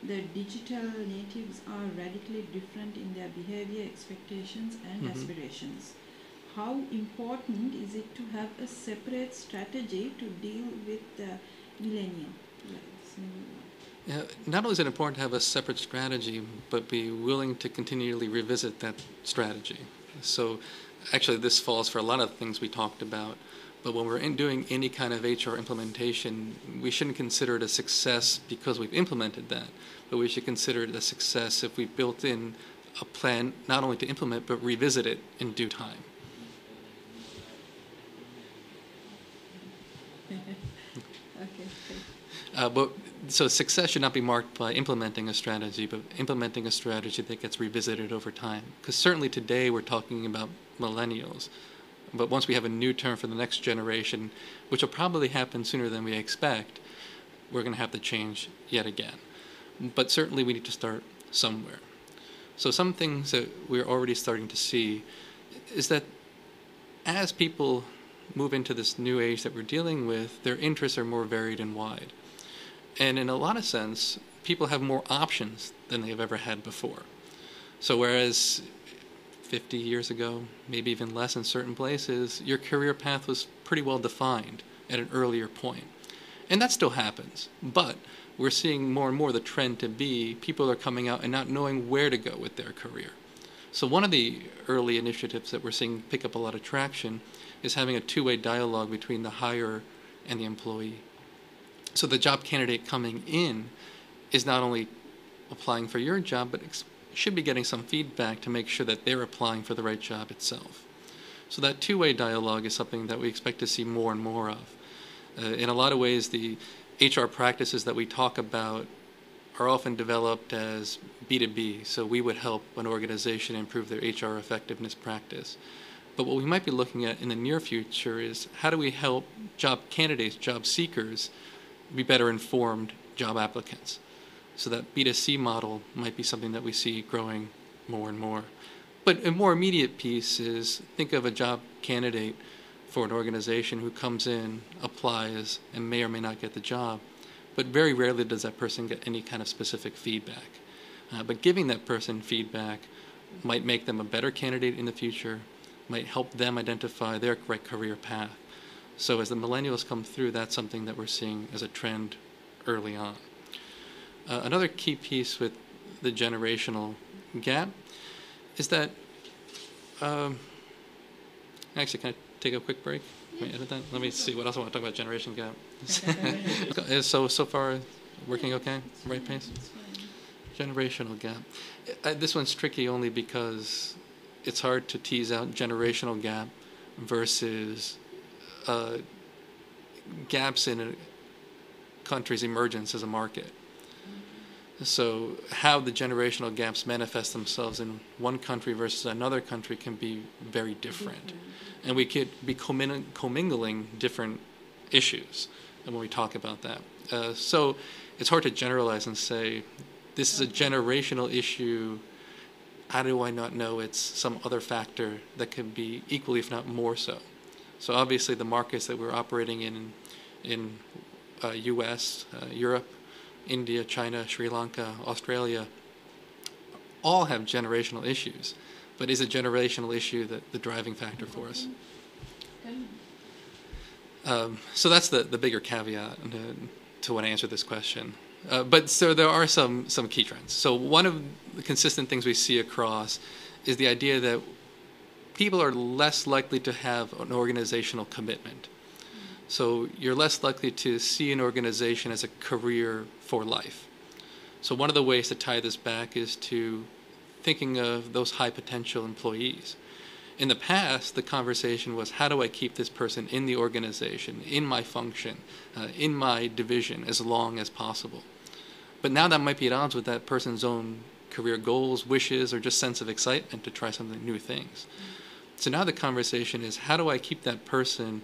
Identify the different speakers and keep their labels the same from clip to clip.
Speaker 1: the digital natives are radically different in their behavior, expectations, and aspirations. How important is it to have a separate strategy to deal with the millennial?
Speaker 2: Not only is it important to have a separate strategy, but be willing to continually revisit that strategy. So actually this falls for a lot of things we talked about, but when we're doing any kind of HR implementation, we shouldn't consider it a success because we've implemented that, but we should consider it a success if we've built in a plan not only to implement, but revisit it in due time. So success should not be marked by implementing a strategy, but implementing a strategy that gets revisited over time. Because certainly today we're talking about millennials, but once we have a new term for the next generation, which will probably happen sooner than we expect, we're going to have to change yet again. But certainly we need to start somewhere. So some things that we're already starting to see is that as people move into this new age that we're dealing with, their interests are more varied and wide. And in a lot of sense, people have more options than they've ever had before. So whereas 50 years ago, maybe even less in certain places, your career path was pretty well defined at an earlier point. And that still happens. But we're seeing more and more the trend to be people are coming out and not knowing where to go with their career. So one of the early initiatives that we're seeing pick up a lot of traction is having a two-way dialogue between the hirer and the employee. So the job candidate coming in is not only applying for your job, but should be getting some feedback to make sure that they're applying for the right job itself. So that two-way dialogue is something that we expect to see more and more of. In a lot of ways, the HR practices that we talk about are often developed as B2B, so we would help an organization improve their HR effectiveness practice. But what we might be looking at in the near future is how do we help job candidates, job seekers, be better informed job applicants. So that B2C model might be something that we see growing more and more. But a more immediate piece is think of a job candidate for an organization who comes in, applies, and may or may not get the job. But very rarely does that person get any kind of specific feedback. But giving that person feedback might make them a better candidate in the future, might help them identify their right career path. So as the millennials come through, that's something that we're seeing as a trend early on. Another key piece with the generational gap is that, actually, can I take a quick break? Let me edit that. Let me see what else I want to talk about generation gap. So far, working okay? Right pace? Generational gap. This one's tricky only because it's hard to tease out generational gap versus gaps in a country's emergence as a market. So how the generational gaps manifest themselves in one country versus another country can be very different. And we could be commingling different issues when we talk about that. So it's hard to generalize and say, this is a generational issue. How do I not know it's some other factor that could be equally, if not more so? So obviously the markets that we're operating in US, Europe, India, China, Sri Lanka, Australia, all have generational issues. But is a generational issue the driving factor for us? So that's the bigger caveat to when I answer this question. But so there are some key trends. So one of the consistent things we see across is the idea that people are less likely to have an organizational commitment. So you're less likely to see an organization as a career for life. So one of the ways to tie this back is to thinking of those high potential employees. In the past, the conversation was, how do I keep this person in the organization, in my function, in my division as long as possible? But now that might be at odds with that person's own career goals, wishes, or just sense of excitement to try something new things. So now the conversation is, how do I keep that person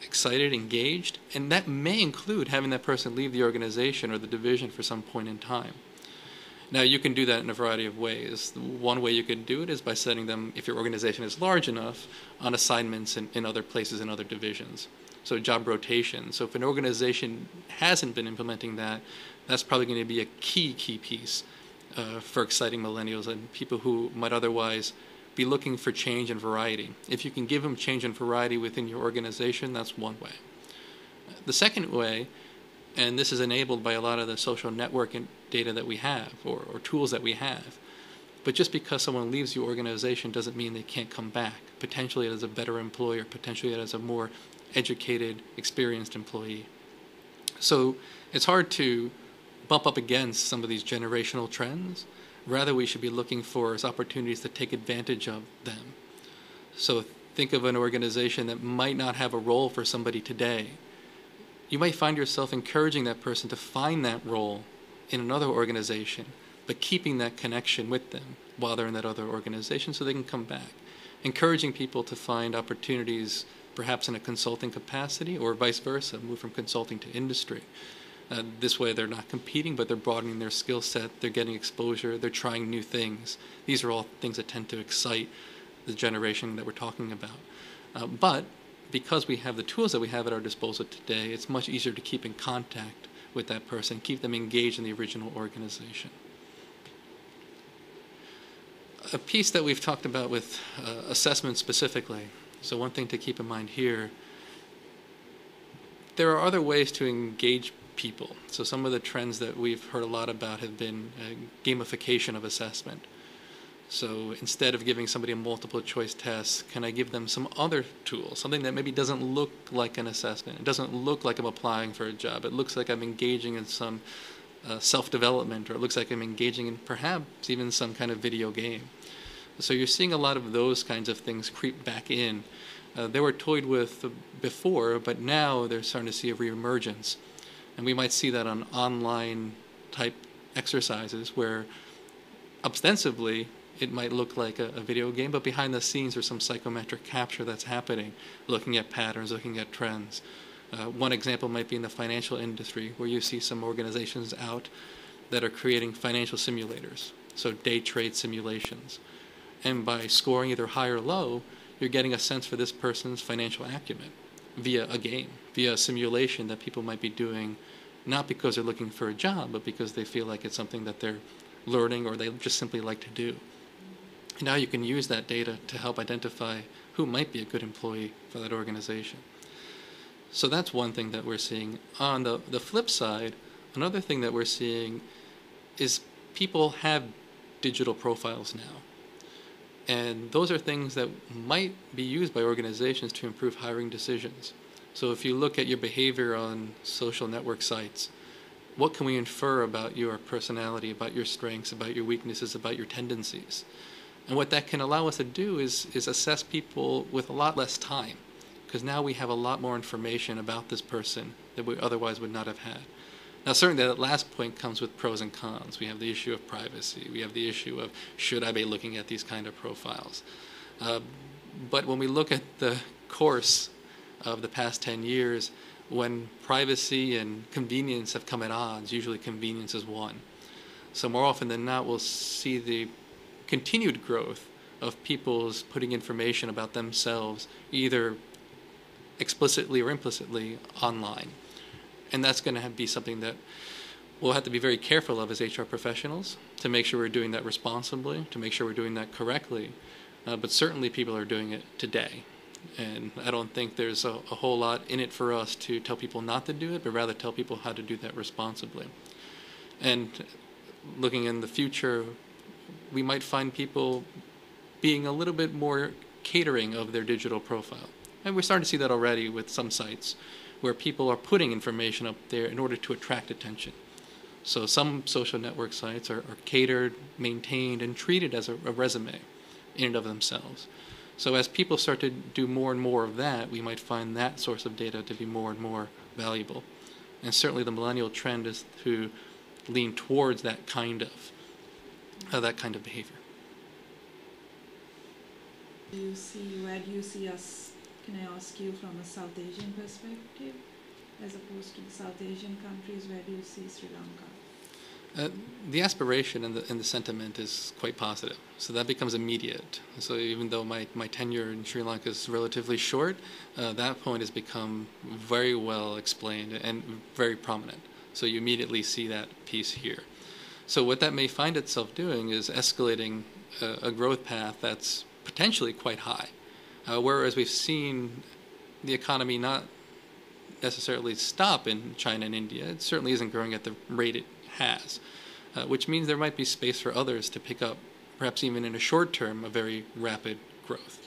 Speaker 2: excited, engaged? And that may include having that person leave the organization or the division for some point in time. Now, you can do that in a variety of ways. One way you could do it is by setting them, if your organization is large enough, on assignments in other places, in other divisions. So job rotation. So if an organization hasn't been implementing that, that's probably going to be a key piece for exciting millennials and people who might otherwise be looking for change and variety. If you can give them change and variety within your organization, that's one way. The second way, and this is enabled by a lot of the social networking data that we have or tools that we have, but just because someone leaves your organization doesn't mean they can't come back, potentially as a better employer, potentially as a more educated, experienced employee. So it's hard to bump up against some of these generational trends. Rather, we should be looking for as opportunities to take advantage of them. So think of an organization that might not have a role for somebody today. You might find yourself encouraging that person to find that role in another organization, but keeping that connection with them while they're in that other organization so they can come back. Encouraging people to find opportunities perhaps in a consulting capacity or vice versa, move from consulting to industry. This way they're not competing, but they're broadening their skill set, they're getting exposure, they're trying new things. These are all things that tend to excite the generation that we're talking about. But because we have the tools that we have at our disposal today, it's much easier to keep in contact with that person, keep them engaged in the original organization. A piece that we've talked about with assessment specifically, so one thing to keep in mind here, there are other ways to engage people. So some of the trends that we've heard a lot about have been gamification of assessment. So instead of giving somebody a multiple choice test, can I give them some other tool, something that maybe doesn't look like an assessment? It doesn't look like I'm applying for a job. It looks like I'm engaging in some self-development, or it looks like I'm engaging in perhaps even some kind of video game. So you're seeing a lot of those kinds of things creep back in. They were toyed with before, but now they're starting to see a reemergence. And we might see that on online type exercises where ostensibly it might look like a video game, but behind the scenes there's some psychometric capture that's happening, looking at patterns, looking at trends. One example might be in the financial industry, where you see some organizations out that are creating financial simulators, so day trade simulations. And by scoring either high or low, you're getting a sense for this person's financial acumen via a game, via a simulation that people might be doing, not because they're looking for a job, but because they feel like it's something that they're learning or they just simply like to do. And now you can use that data to help identify who might be a good employee for that organization. So that's one thing that we're seeing. On the flip side, another thing that we're seeing is people have digital profiles now. And those are things that might be used by organizations to improve hiring decisions. So if you look at your behavior on social network sites, what can we infer about your personality, about your strengths, about your weaknesses, about your tendencies? And what that can allow us to do is assess people with a lot less time, because now we have a lot more information about this person that we otherwise would not have had. Now, certainly that last point comes with pros and cons. We have the issue of privacy. We have the issue of, should I be looking at these kind of profiles? But when we look at the course of the past 10 years, when privacy and convenience have come at odds, usually convenience is won. So more often than not, we'll see the continued growth of people's putting information about themselves, either explicitly or implicitly, online. And that's going to be something that we'll have to be very careful of as HR professionals to make sure we're doing that responsibly, to make sure we're doing that correctly. But certainly people are doing it today. And I don't think there's a whole lot in it for us to tell people not to do it, but rather tell people how to do that responsibly. And looking in the future, we might find people being a little bit more catering of their digital profile. And we're starting to see that already with some sites, where people are putting information up there in order to attract attention. So some social network sites are catered, maintained, and treated as a resume in and of themselves. So as people start to do more and more of that, we might find that source of data to be more and more valuable. And certainly the millennial trend is to lean towards that kind of behavior.
Speaker 1: Where do you see us? Can I ask you from a South Asian perspective, as opposed to the South Asian countries, where do you see Sri Lanka?
Speaker 2: Uh, the aspiration and the sentiment is quite positive, so that becomes immediate. So even though my tenure in Sri Lanka is relatively short, that point has become very well explained and very prominent. So you immediately see that piece here. So what that may find itself doing is escalating a growth path that's potentially quite high, whereas we've seen the economy not necessarily stop in China and India. It certainly isn't growing at the rate it has, which means there might be space for others to pick up, perhaps even in a short term, a very rapid growth.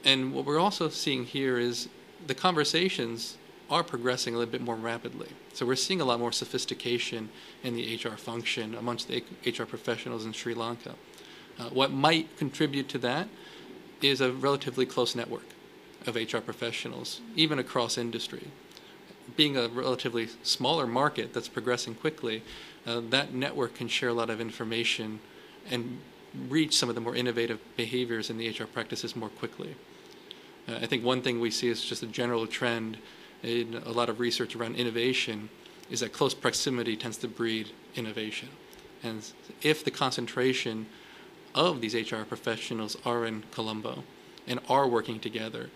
Speaker 2: And what we're also seeing here is the conversations are progressing a little bit more rapidly. So we're seeing a lot more sophistication in the HR function amongst the HR professionals in Sri Lanka. What might contribute to that is a relatively close network of HR professionals, even across industry. Being a relatively smaller market that's progressing quickly, that network can share a lot of information and reach some of the more innovative behaviors in the HR practices more quickly. I think one thing we see is just a general trend in a lot of research around innovation is that close proximity tends to breed innovation. And if the concentration of these HR professionals are in Colombo and are working together,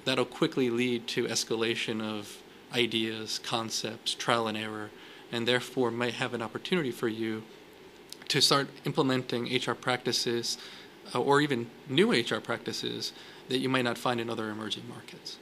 Speaker 2: that'll quickly lead to escalation of ideas, concepts, trial and error, and therefore might have an opportunity for you to start implementing HR practices or even new HR practices that you might not find in other emerging markets.